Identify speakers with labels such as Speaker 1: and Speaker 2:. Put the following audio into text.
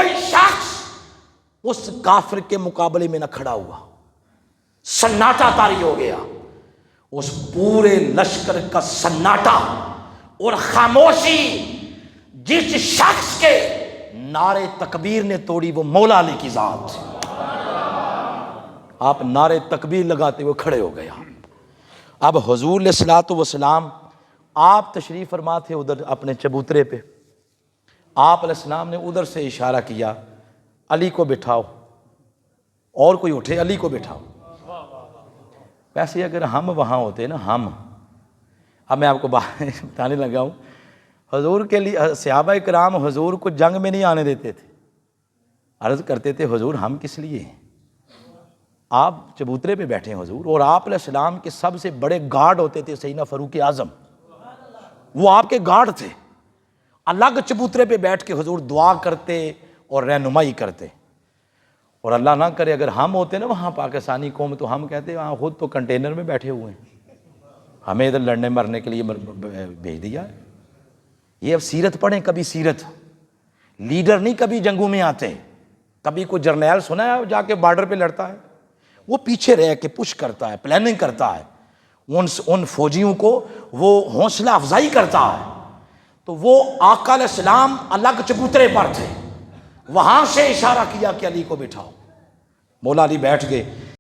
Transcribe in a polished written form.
Speaker 1: کوئی شخص اس کافر کے مقابلے میں نہ کھڑا ہوا، سناٹا طاری ہو گیا۔ اس پورے لشکر کا سناٹا اور خاموشی جس شخص کے نعرے تکبیر نے توڑی وہ مولا علی کی ذات۔ آپ نعرے تکبیر لگاتے ہوئے کھڑے ہو گیا۔ اب حضور علیہ الصلوۃ والسلام آپ تشریف فرما تھے ادھر اپنے چبوترے پہ، آپ علیہ السلام نے ادھر سے اشارہ کیا علی کو بٹھاؤ، اور کوئی اٹھے علی کو بٹھاؤ۔ ویسے اگر ہم وہاں ہوتے نا، اب میں آپ کو بات بتانے لگا ہوں، حضور کے لیے صحابہ کرام حضور کو جنگ میں نہیں آنے دیتے تھے، عرض کرتے تھے حضور ہم کس لیے ہیں، آپ چبوترے پہ بیٹھے ہیں حضور۔ اور آپ علیہ السلام کے سب سے بڑے گارڈ ہوتے تھے سیدنا فاروق اعظم، وہ آپ کے گارڈ تھے، الگ چبوترے پہ بیٹھ کے حضور دعا کرتے اور رہنمائی کرتے۔ اور اللہ نہ کرے اگر ہم ہوتے نا وہاں پاکستانی قوم، تو ہم کہتے ہاں خود تو کنٹینر میں بیٹھے ہوئے ہیں، ہمیں ادھر لڑنے مرنے کے لیے بھیج دیا ہے۔ یہ اب سیرت پڑھیں کبھی، سیرت لیڈر نہیں کبھی جنگوں میں آتے، کبھی کوئی جرنیل سنا ہے جا کے بارڈر پہ لڑتا ہے، وہ پیچھے رہ کے پش کرتا ہے، پلاننگ کرتا ہے، ان فوجیوں کو وہ حوصلہ افزائی کرتا ہے۔ تو وہ آقا علیہ السلام الگ چبوترے پر تھے، وہاں سے اشارہ کیا کہ علی کو بٹھاؤ، مولا علی بیٹھ گئے۔